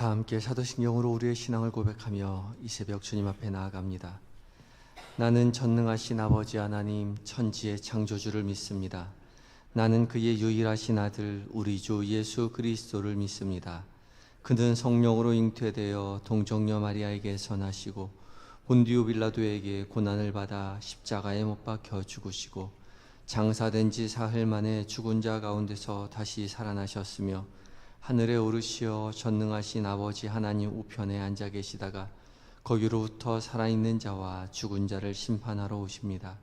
다 함께 사도신경으로 우리의 신앙을 고백하며 이 새벽 주님 앞에 나아갑니다. 나는 전능하신 아버지 하나님 천지의 창조주를 믿습니다. 나는 그의 유일하신 아들 우리 주 예수 그리스도를 믿습니다. 그는 성령으로 잉태되어 동정녀 마리아에게 선하시고 본디오 빌라도에게 고난을 받아 십자가에 못 박혀 죽으시고 장사된 지 사흘 만에 죽은 자 가운데서 다시 살아나셨으며 하늘에 오르시어 전능하신 아버지 하나님 우편에 앉아 계시다가 거기로부터 살아있는 자와 죽은 자를 심판하러 오십니다.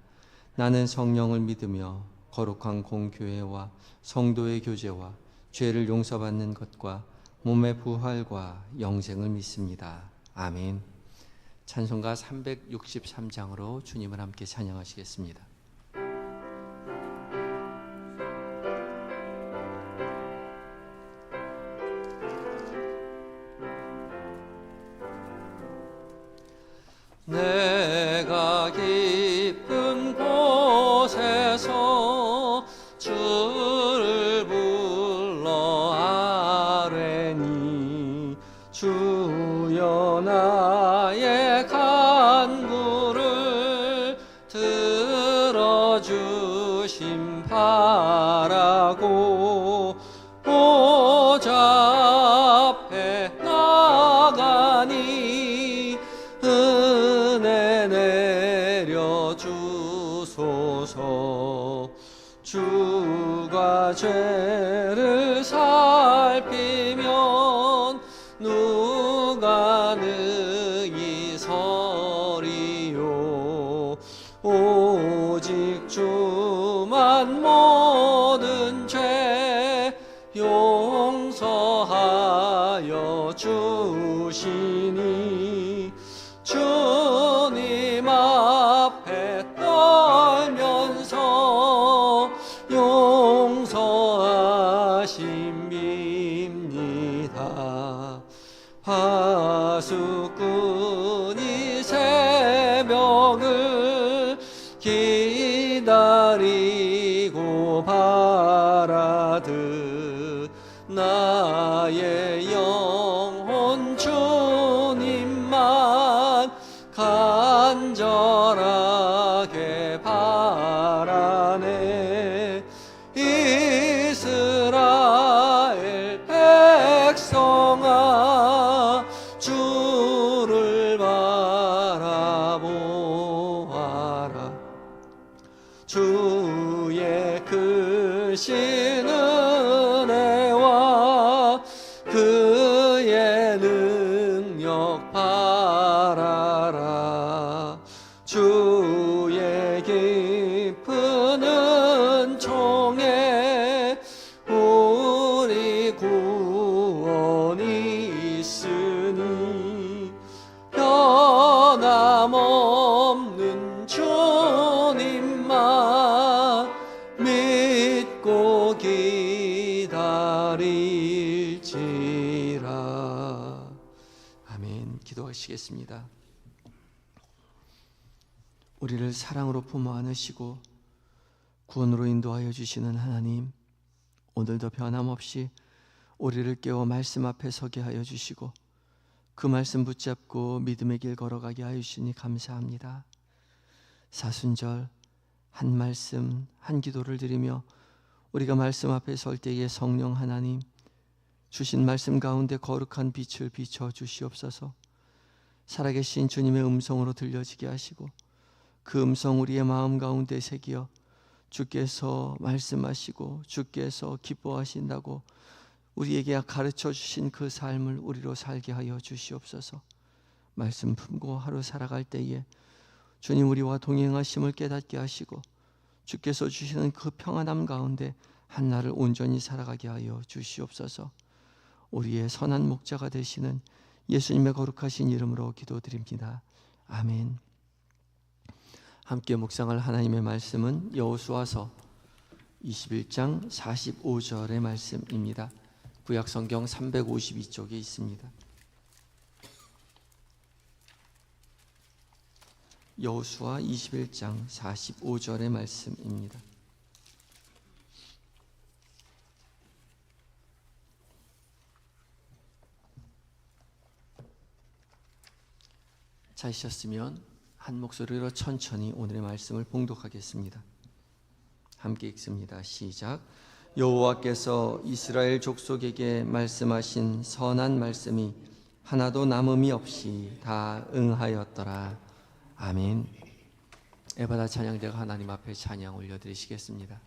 나는 성령을 믿으며 거룩한 공교회와 성도의 교제와 죄를 용서받는 것과 몸의 부활과 영생을 믿습니다. 아멘. 찬송가 363장으로 주님을 함께 찬양하시겠습니다. 내가 깊은 곳에서 주를 불러 아뢰니 주여 나의 간구를 들어주심 바라고 보좌 앞에 나가니 은혜 내려주소서. 주가 죄를 살피면 누가 능히 서리요. 오직 주만 모든 죄 용서하여 주시니 주님 앞에 떨면서 용서하심 빕니다. 파수꾼이 새벽을 기다리고 바라듯 나의 영혼 주님만 간절하게 바라네. 이스라엘 백성아 주를 바라보아라. 주의 크신 은혜와 그의 능력 바라라. 주의 깊은 은총에 우리 구원이 있으니 변함없는 주님만 믿고 기다릴지라. 아멘. 기도하시겠습니다. 우리를 사랑으로 품어 안으시고 구원으로 인도하여 주시는 하나님, 오늘도 변함없이 우리를 깨워 말씀 앞에 서게 하여 주시고 그 말씀 붙잡고 믿음의 길 걸어가게 하여 주시니 감사합니다. 사순절 한 말씀 한 기도를 드리며 우리가 말씀 앞에 설 때에 성령 하나님 주신 말씀 가운데 거룩한 빛을 비춰 주시옵소서. 살아계신 주님의 음성으로 들려지게 하시고 그 음성 우리의 마음 가운데 새기어 주께서 말씀하시고 주께서 기뻐하신다고 우리에게 가르쳐 주신 그 삶을 우리로 살게 하여 주시옵소서. 말씀 품고 하루 살아갈 때에 주님 우리와 동행하심을 깨닫게 하시고 주께서 주시는 그 평안함 가운데 한날을 온전히 살아가게 하여 주시옵소서. 우리의 선한 목자가 되시는 예수님의 거룩하신 이름으로 기도드립니다. 아멘. 함께 묵상할 하나님의 말씀은 여호수아서 21장 45절의 말씀입니다. 구약성경 352쪽에 있습니다. 여호수아 21장 45절의 말씀입니다. 찾으셨으면 한 목소리로 천천히 오늘의 말씀을 봉독하겠습니다. 함께 읽습니다. 시작. 여호와께서 이스라엘 족속에게 말씀하신 선한 말씀이 하나도 남음이 없이 다 응하였더라. 아멘. 에바다 찬양대가 하나님 앞에 찬양 올려드리시겠습니다.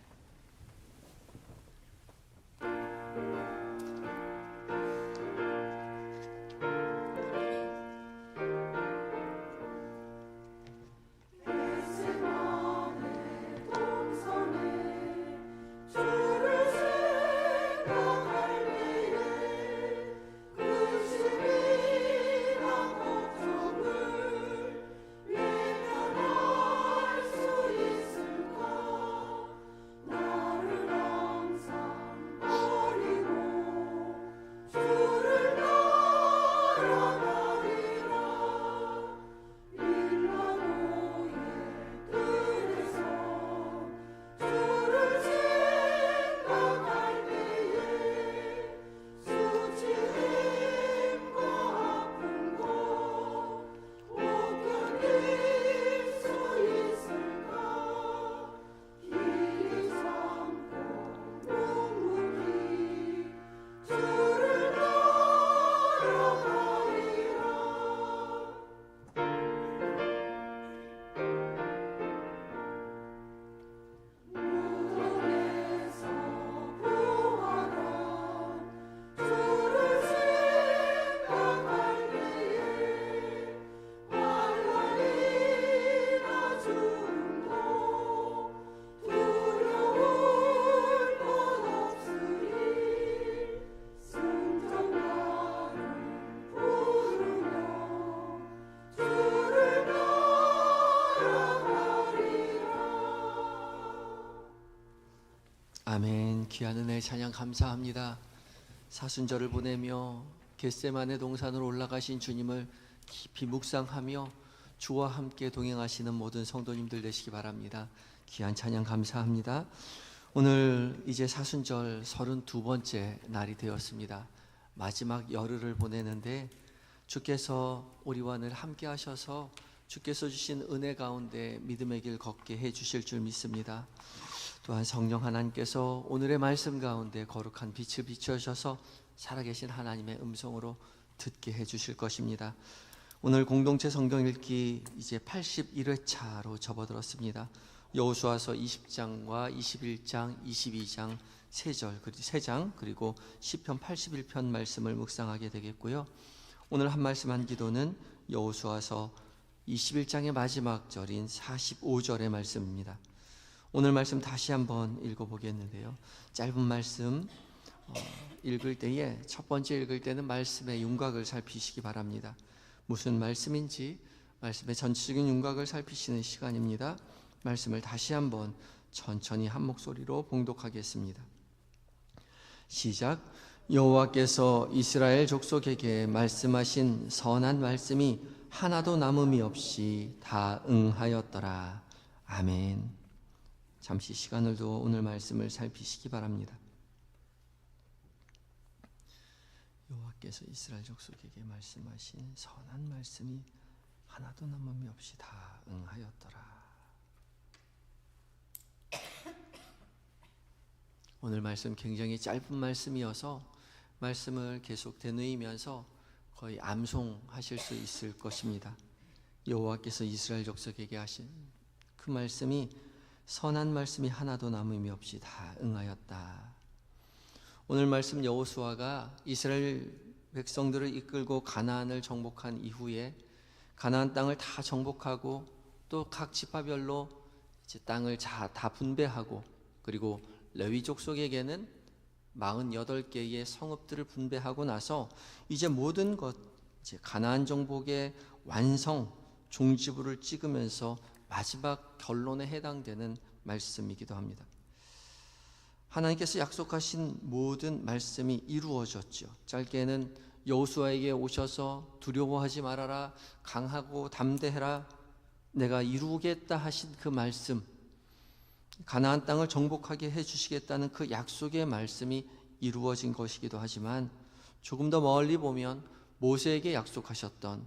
아멘. 귀한 은혜 찬양 감사합니다. 사순절을 보내며 겟세마네 동산으로 올라가신 주님을 깊이 묵상하며 주와 함께 동행하시는 모든 성도님들 되시기 바랍니다. 귀한 찬양 감사합니다. 오늘 이제 사순절 32번째 날이 되었습니다. 마지막 열흘을 보내는데 주께서 우리와 늘 함께 하셔서 주께서 주신 은혜 가운데 믿음의 길 걷게 해 주실 줄 믿습니다. 또한 성령 하나님께서 오늘의 말씀 가운데 거룩한 빛을 비춰주셔서 살아계신 하나님의 음성으로 듣게 해주실 것입니다. 오늘 공동체 성경 읽기 이제 81회차로 접어들었습니다. 여호수아서 20장과 21장, 22장 3장 그리고 시편 81편 말씀을 묵상하게 되겠고요. 오늘 한 말씀 한 기도는 여호수아서 21장의 마지막 절인 45절의 말씀입니다. 오늘 말씀 다시 한번 읽어보겠는데요. 짧은 말씀 읽을 때에 첫 번째 읽을 때는 말씀의 윤곽을 살피시기 바랍니다. 무슨 말씀인지 말씀의 전체적인 윤곽을 살피시는 시간입니다. 말씀을 다시 한번 천천히 한 목소리로 봉독하겠습니다. 시작. 여호와께서 이스라엘 족속에게 말씀하신 선한 말씀이 하나도 남음이 없이 다 응하였더라. 아멘. 잠시 시간을 두어 오늘 말씀을 살피시기 바랍니다. 여호와께서 이스라엘 족속에게 말씀하신 선한 말씀이 하나도 남음이 없이 다 응하였더라. 오늘 말씀 굉장히 짧은 말씀이어서 말씀을 계속 되뇌이면서 거의 암송하실 수 있을 것입니다. 여호와께서 이스라엘 족속에게 하신 그 말씀이 선한 말씀이 하나도 남음이 없이 다 응하였다. 오늘 말씀 여호수아가 이스라엘 백성들을 이끌고 가나안을 정복한 이후에 가나안 땅을 다 정복하고 또 각 지파별로 이제 땅을 다 분배하고 그리고 레위 족속에게는 48개의 성읍들을 분배하고 나서 이제 모든 것 이제 가나안 정복의 완성 종지부를 찍으면서 마지막 결론에 해당되는 말씀이기도 합니다. 하나님께서 약속하신 모든 말씀이 이루어졌죠. 짧게는 여호수아에게 오셔서 두려워하지 말아라, 강하고 담대해라, 내가 이루겠다 하신 그 말씀, 가나안 땅을 정복하게 해주시겠다는 그 약속의 말씀이 이루어진 것이기도 하지만 조금 더 멀리 보면 모세에게 약속하셨던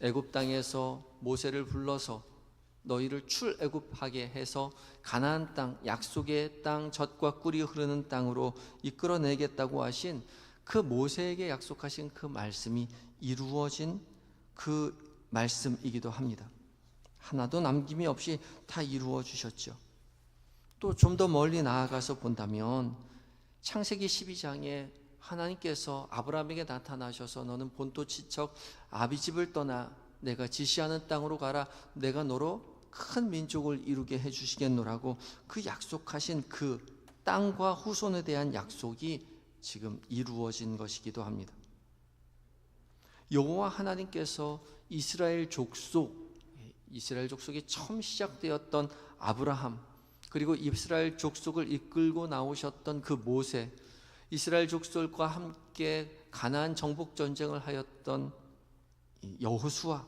애굽 땅에서 모세를 불러서 너희를 출애굽하게 해서 가나안 땅, 약속의 땅, 젖과 꿀이 흐르는 땅으로 이끌어내겠다고 하신 그 모세에게 약속하신 그 말씀이 이루어진 그 말씀이기도 합니다. 하나도 남김이 없이 다 이루어 주셨죠. 또 좀 더 멀리 나아가서 본다면 창세기 12장에 하나님께서 아브라함에게 나타나셔서 너는 본토 지척 아비집을 떠나 내가 지시하는 땅으로 가라. 내가 너로 큰 민족을 이루게 해주시겠노라고 그 약속하신 그 땅과 후손에 대한 약속이 지금 이루어진 것이기도 합니다. 여호와 하나님께서 이스라엘 족속이 처음 시작되었던 아브라함, 그리고 이스라엘 족속을 이끌고 나오셨던 그 모세, 이스라엘 족속과 함께 가나안 정복 전쟁을 하였던 여호수아,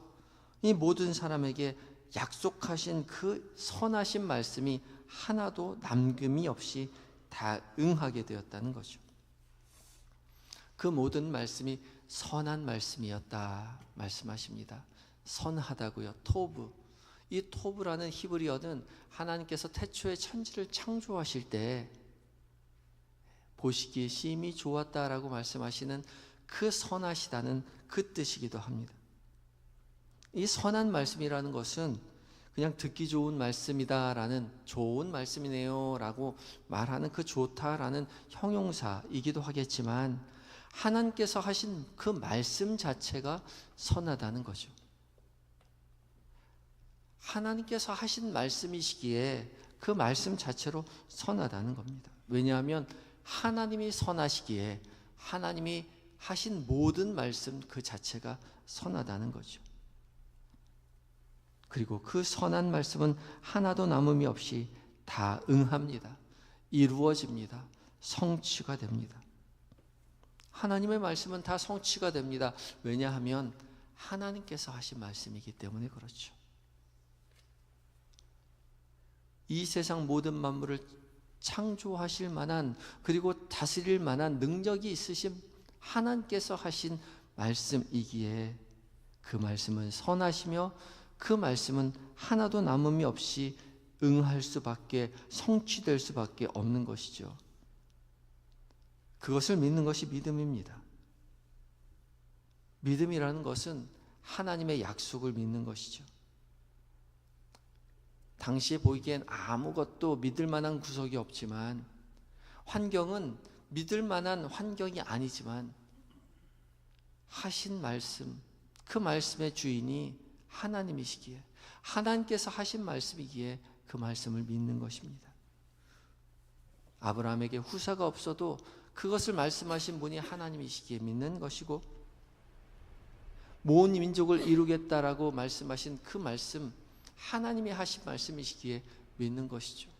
이 모든 사람에게 약속하신 그 선하신 말씀이 하나도 남김이 없이 다 응하게 되었다는 거죠. 그 모든 말씀이 선한 말씀이었다 말씀하십니다. 선하다고요. 토브. 이 토브라는 히브리어는 하나님께서 태초에 천지를 창조하실 때 보시기에 심히 좋았다라고 말씀하시는 그 선하시다는 그 뜻이기도 합니다. 이 선한 말씀이라는 것은 그냥 듣기 좋은 말씀이다라는, 좋은 말씀이네요 라고 말하는 그 좋다라는 형용사이기도 하겠지만, 하나님께서 하신 그 말씀 자체가 선하다는 거죠. 하나님께서 하신 말씀이시기에 그 말씀 자체로 선하다는 겁니다. 왜냐하면 하나님이 선하시기에 하나님이 하신 모든 말씀 그 자체가 선하다는 거죠. 그리고 그 선한 말씀은 하나도 남음이 없이 다 응합니다. 이루어집니다. 성취가 됩니다. 하나님의 말씀은 다 성취가 됩니다. 왜냐하면 하나님께서 하신 말씀이기 때문에 그렇죠. 이 세상 모든 만물을 창조하실 만한, 그리고 다스릴 만한 능력이 있으신 하나님께서 하신 말씀이기에 그 말씀은 선하시며 그 말씀은 하나도 남음이 없이 응할 수밖에, 성취될 수밖에 없는 것이죠. 그것을 믿는 것이 믿음입니다. 믿음이라는 것은 하나님의 약속을 믿는 것이죠. 당시에 보이기엔 아무것도 믿을 만한 구석이 없지만, 환경은 믿을 만한 환경이 아니지만, 하신 말씀, 그 말씀의 주인이 하나님이시기에, 하나님께서 하신 말씀이기에 그 말씀을 믿는 것입니다. 아브라함에게 후사가 없어도 그것을 말씀하신 분이 하나님이시기에 믿는 것이고, 모든 민족을 이루겠다라고 말씀하신 그 말씀, 하나님이 하신 말씀이시기에 믿는 것이죠.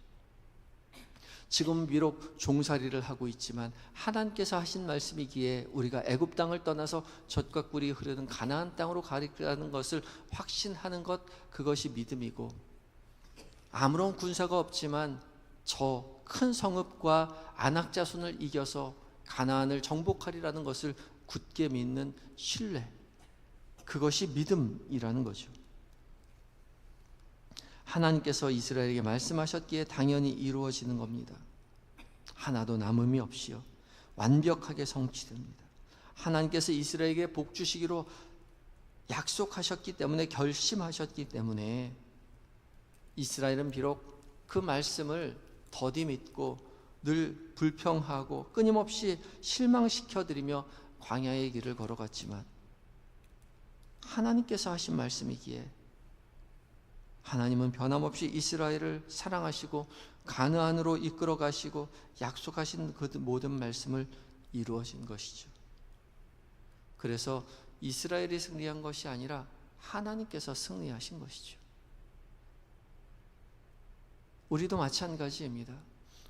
지금 비록 종살이를 하고 있지만 하나님께서 하신 말씀이기에 우리가 애굽 땅을 떠나서 젖과 꿀이 흐르는 가나안 땅으로 가리라는 것을 확신하는 것, 그것이 믿음이고, 아무런 군사가 없지만 저 큰 성읍과 안악 자손을 이겨서 가나안을 정복하리라는 것을 굳게 믿는 신뢰, 그것이 믿음이라는 거죠. 하나님께서 이스라엘에게 말씀하셨기에 당연히 이루어지는 겁니다. 하나도 남음이 없이요, 완벽하게 성취됩니다. 하나님께서 이스라엘에게 복 주시기로 약속하셨기 때문에, 결심하셨기 때문에 이스라엘은 비록 그 말씀을 더디 믿고 늘 불평하고 끊임없이 실망시켜드리며 광야의 길을 걸어갔지만, 하나님께서 하신 말씀이기에 하나님은 변함없이 이스라엘을 사랑하시고 가나안으로 이끌어 가시고 약속하신 그 모든 말씀을 이루어진 것이죠. 그래서 이스라엘이 승리한 것이 아니라 하나님께서 승리하신 것이죠. 우리도 마찬가지입니다.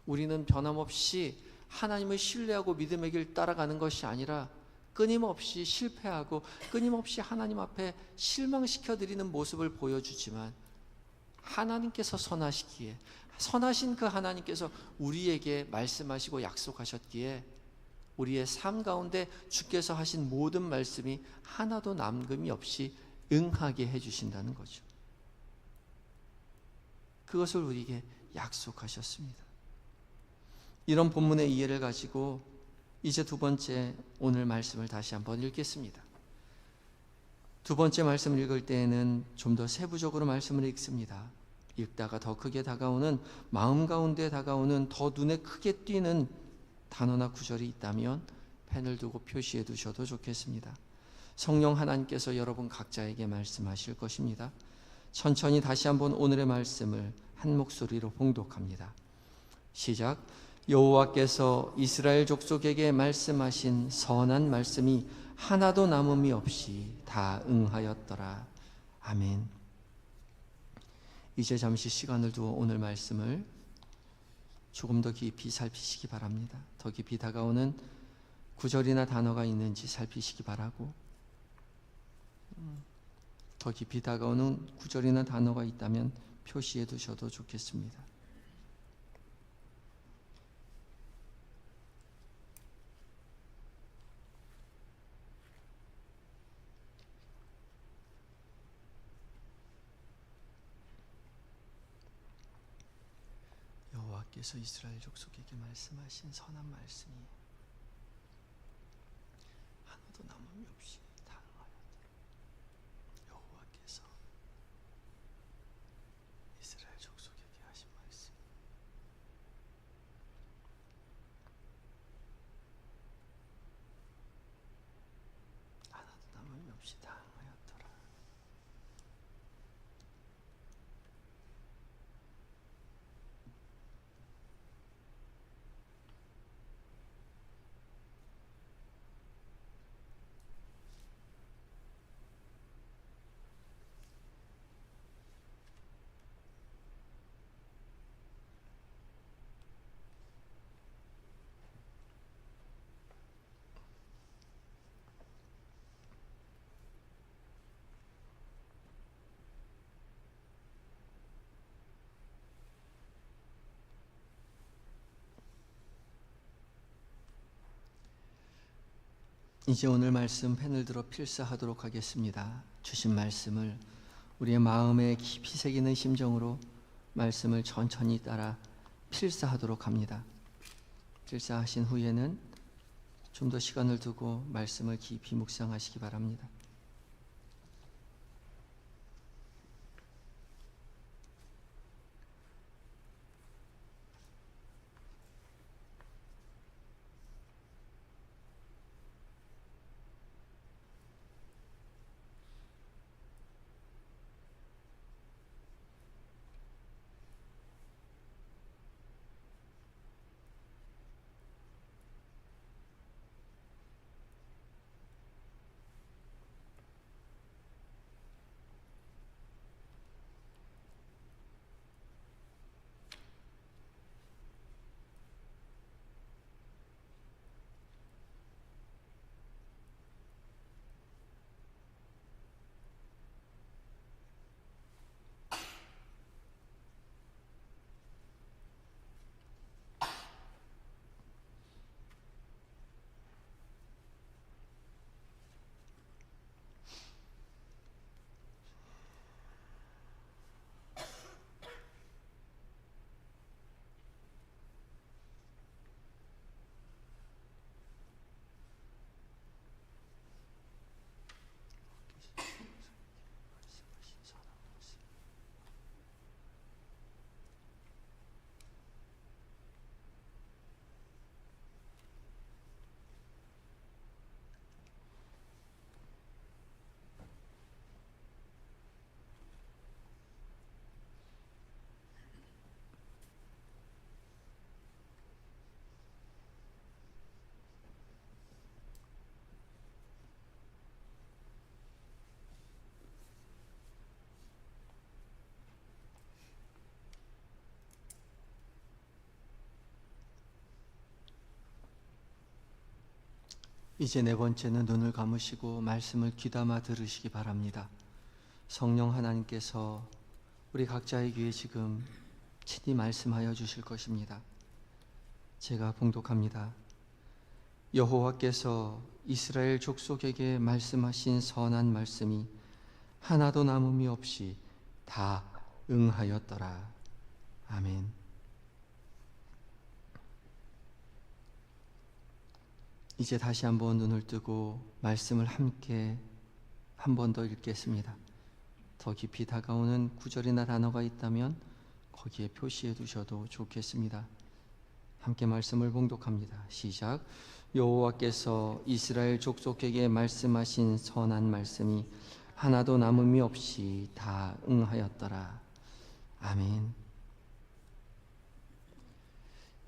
우리는 변함없이 하나님을 신뢰하고 믿음의 길 따라가는 것이 아니라 끊임없이 실패하고 끊임없이 하나님 앞에 실망시켜드리는 모습을 보여주지만, 하나님께서 선하시기에, 선하신 그 하나님께서 우리에게 말씀하시고 약속하셨기에 우리의 삶 가운데 주께서 하신 모든 말씀이 하나도 남김이 없이 응하게 해주신다는 거죠. 그것을 우리에게 약속하셨습니다. 이런 본문의 이해를 가지고 이제 두 번째 오늘 말씀을 다시 한번 읽겠습니다. 두 번째 말씀을 읽을 때에는 좀 더 세부적으로 말씀을 읽습니다. 읽다가 더 크게 다가오는, 마음 가운데 다가오는, 더 눈에 크게 띄는 단어나 구절이 있다면 펜을 두고 표시해 두셔도 좋겠습니다. 성령 하나님께서 여러분 각자에게 말씀하실 것입니다. 천천히 다시 한번 오늘의 말씀을 한 목소리로 봉독합니다. 시작. 여호와께서 이스라엘 족속에게 말씀하신 선한 말씀이 하나도 남음이 없이 다 응하였더라. 아멘. 이제 잠시 시간을 두어 오늘 말씀을 조금 더 깊이 살피시기 바랍니다. 더 깊이 다가오는 구절이나 단어가 있는지 살피시기 바라고, 더 깊이 다가오는 구절이나 단어가 있다면 표시해 두셔도 좋겠습니다. 여호와께서 이스라엘 족속에게 말씀하신 선한 말씀이 하나도 남음이 없이 다 응하였더라. 여호와께서 이스라엘 족속에게 하신 말씀, 하나도 남음이 없이 다 응하였더라. 이제 오늘 말씀 펜을 들어 필사하도록 하겠습니다. 주신 말씀을 우리의 마음에 깊이 새기는 심정으로 말씀을 천천히 따라 필사하도록 합니다. 필사하신 후에는 좀 더 시간을 두고 말씀을 깊이 묵상하시기 바랍니다. 이제 네 번째는 눈을 감으시고 말씀을 귀담아 들으시기 바랍니다. 성령 하나님께서 우리 각자의 귀에 지금 친히 말씀하여 주실 것입니다. 제가 봉독합니다. 여호와께서 이스라엘 족속에게 말씀하신 선한 말씀이 하나도 남음이 없이 다 응하였더라. 아멘. 이제 다시 한번 눈을 뜨고 말씀을 함께 한 번 더 읽겠습니다. 더 깊이 다가오는 구절이나 단어가 있다면 거기에 표시해 두셔도 좋겠습니다. 함께 말씀을 봉독합니다. 시작. 여호와께서 이스라엘 족속에게 말씀하신 선한 말씀이 하나도 남음이 없이 다 응하였더라. 아멘.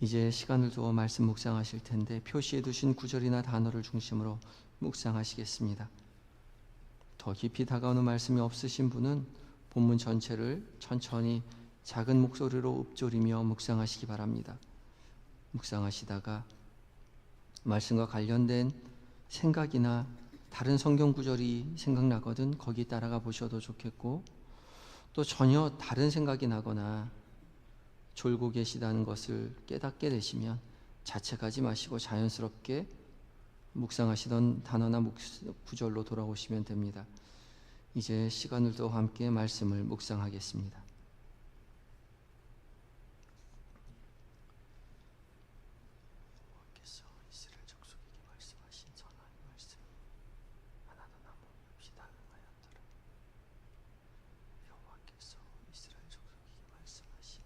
이제 시간을 두어 말씀 묵상하실 텐데 표시해 두신 구절이나 단어를 중심으로 묵상하시겠습니다. 더 깊이 다가오는 말씀이 없으신 분은 본문 전체를 천천히 작은 목소리로 읊조리며 묵상하시기 바랍니다. 묵상하시다가 말씀과 관련된 생각이나 다른 성경 구절이 생각나거든 거기 따라가 보셔도 좋겠고, 또 전혀 다른 생각이 나거나 졸고 계시다는 것을 깨닫게 되시면 자책하지 마시고 자연스럽게 묵상하시던 단어나 구절로 돌아오시면 됩니다. 이제 시간을 더 함께 말씀을 묵상하겠습니다. 이스라엘 족속에게 말씀하신 선한 말씀 하나도 남음이 없이 다 응하였더라. 여호와께서 이스라엘 족속에게 말씀하신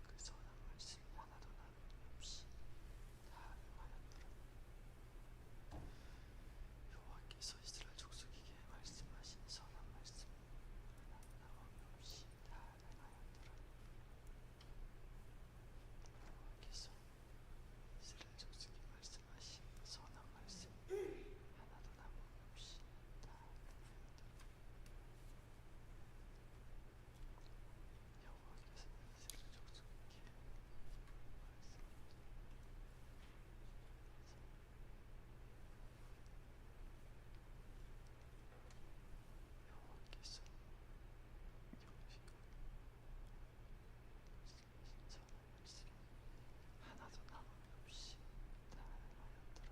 그 선한 말씀이 하나도 남음이 없이 다 응하였더라. 여호와께서 이스라엘 족속에게 말씀하신 선한 말씀이 하나도 남음이 없이 다 응하였더라. 여호와께서 이스라엘 족속에게 말씀하신 선한 말씀 하나도 남음이 없이 다 여호와께서 이스라엘 족속에게 여호와께서 선한 말씀 하나도 남음이 없이 다 응하였더라.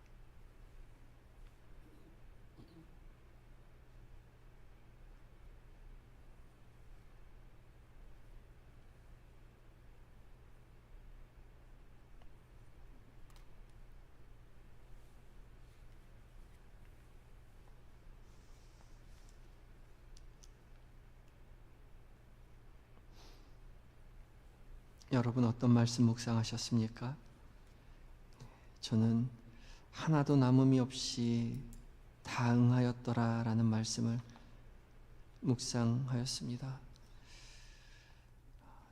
여러분 어떤 말씀 묵상하셨습니까? 저는 하나도 남음이 없이 다 응하였더라 라는 말씀을 묵상하였습니다.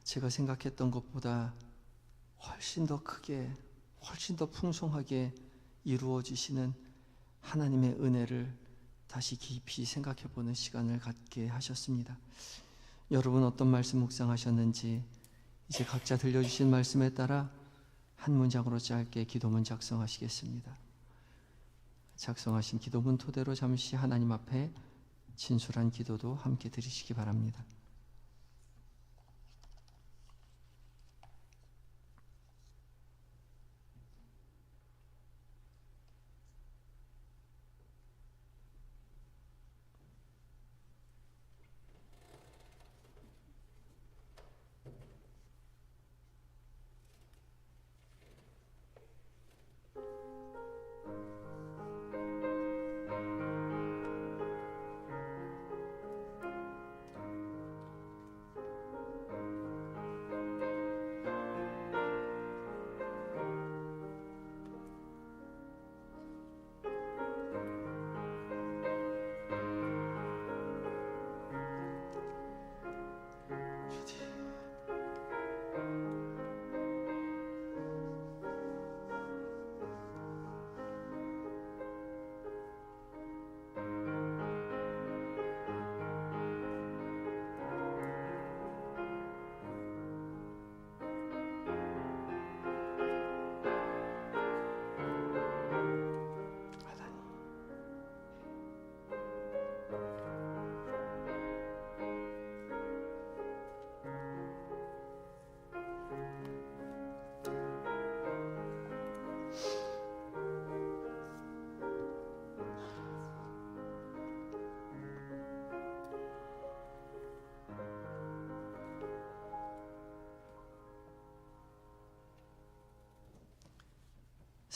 제가 생각했던 것보다 훨씬 더 크게, 훨씬 더 풍성하게 이루어지시는 하나님의 은혜를 다시 깊이 생각해 보는 시간을 갖게 하셨습니다. 여러분 어떤 말씀 묵상하셨는지 이제 각자 들려주신 말씀에 따라 한 문장으로 짧게 기도문 작성하시겠습니다. 작성하신 기도문 토대로 잠시 하나님 앞에 진솔한 기도도 함께 드리시기 바랍니다.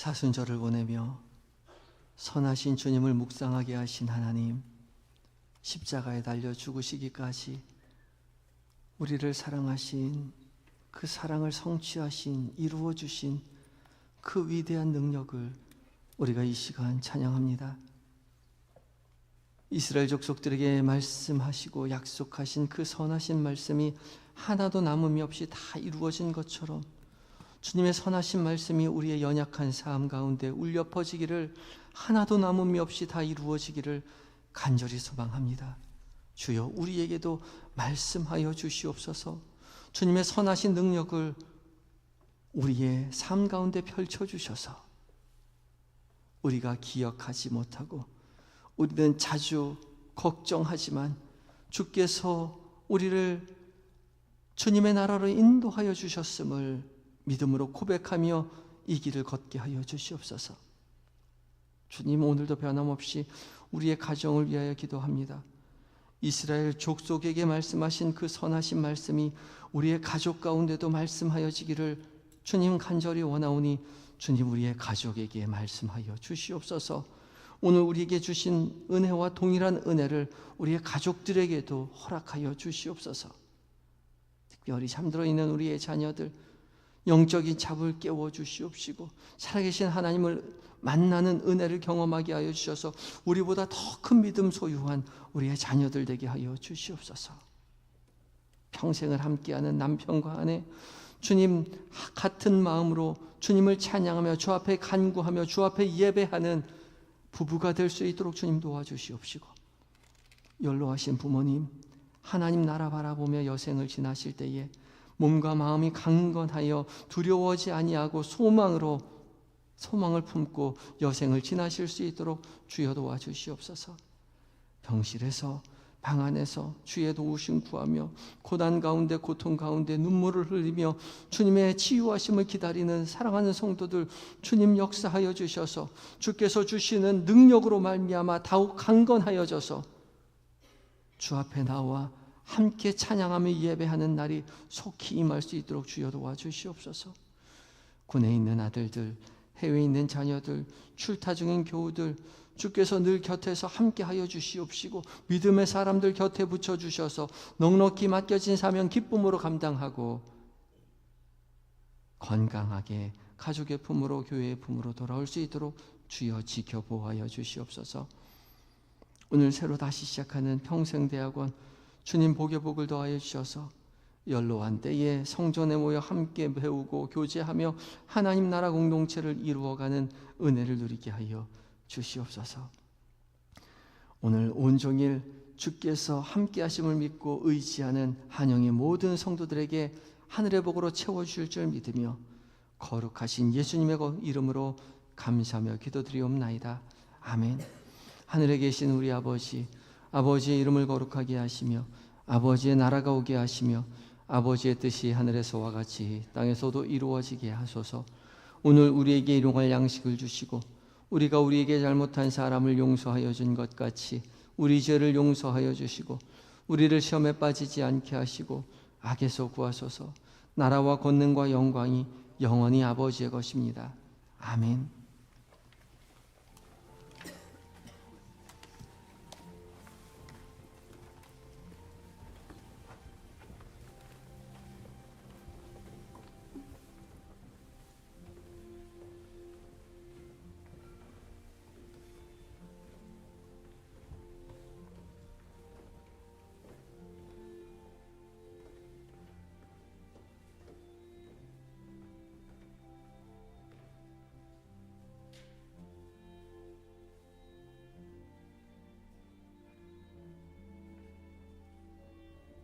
사순절을 보내며 선하신 주님을 묵상하게 하신 하나님, 십자가에 달려 죽으시기까지 우리를 사랑하신 그 사랑을 성취하신, 이루어 주신 그 위대한 능력을 우리가 이 시간 찬양합니다. 이스라엘 족속들에게 말씀하시고 약속하신 그 선하신 말씀이 하나도 남음이 없이 다 이루어진 것처럼 주님의 선하신 말씀이 우리의 연약한 삶 가운데 울려 퍼지기를, 하나도 남음이 없이 다 이루어지기를 간절히 소망합니다. 주여, 우리에게도 말씀하여 주시옵소서. 주님의 선하신 능력을 우리의 삶 가운데 펼쳐주셔서 우리가 기억하지 못하고, 우리는 자주 걱정하지만 주께서 우리를 주님의 나라로 인도하여 주셨음을 믿음으로 고백하며 이 길을 걷게 하여 주시옵소서. 주님, 오늘도 변함없이 우리의 가정을 위하여 기도합니다. 이스라엘 족속에게 말씀하신 그 선하신 말씀이 우리의 가족 가운데도 말씀하여지기를 주님 간절히 원하오니 주님, 우리의 가족에게 말씀하여 주시옵소서. 오늘 우리에게 주신 은혜와 동일한 은혜를 우리의 가족들에게도 허락하여 주시옵소서. 특별히 잠들어 있는 우리의 자녀들, 영적인 잠을 깨워 주시옵시고 살아계신 하나님을 만나는 은혜를 경험하게 하여 주셔서 우리보다 더 큰 믿음 소유한 우리의 자녀들 되게 하여 주시옵소서. 평생을 함께하는 남편과 아내, 주님 같은 마음으로 주님을 찬양하며 주 앞에 간구하며 주 앞에 예배하는 부부가 될 수 있도록 주님 도와주시옵시고, 연로하신 부모님, 하나님 나라 바라보며 여생을 지나실 때에 몸과 마음이 강건하여 두려워하지 아니하고 소망을 품고 여생을 지나실 수 있도록 주여 도와주시옵소서. 병실에서, 방 안에서 주의 도우심 구하며 고난 가운데, 고통 가운데 눈물을 흘리며 주님의 치유하심을 기다리는 사랑하는 성도들, 주님 역사하여 주셔서 주께서 주시는 능력으로 말미암아 더욱 강건하여져서 주 앞에 나와 함께 찬양하며 예배하는 날이 속히 임할 수 있도록 주여 도와주시옵소서. 군에 있는 아들들, 해외에 있는 자녀들, 출타 중인 교우들, 주께서 늘 곁에서 함께하여 주시옵시고 믿음의 사람들 곁에 붙여주셔서 넉넉히 맡겨진 사명 기쁨으로 감당하고 건강하게 가족의 품으로, 교회의 품으로 돌아올 수 있도록 주여 지켜보호하여 주시옵소서. 오늘 새로 다시 시작하는 평생대학원, 주님 복의 복을 더하여 주셔서 연로한 때에 성전에 모여 함께 배우고 교제하며 하나님 나라 공동체를 이루어가는 은혜를 누리게 하여 주시옵소서. 오늘 온종일 주께서 함께 하심을 믿고 의지하는 한영의 모든 성도들에게 하늘의 복으로 채워주실 줄 믿으며 거룩하신 예수님의 이름으로 감사하며 기도드리옵나이다. 아멘. 하늘에 계신 우리 아버지, 아버지의 이름을 거룩하게 하시며 아버지의 나라가 오게 하시며 아버지의 뜻이 하늘에서와 같이 땅에서도 이루어지게 하소서. 오늘 우리에게 일용할 양식을 주시고 우리가 우리에게 잘못한 사람을 용서하여 준 것 같이 우리 죄를 용서하여 주시고 우리를 시험에 빠지지 않게 하시고 악에서 구하소서. 나라와 권능과 영광이 영원히 아버지의 것입니다. 아멘.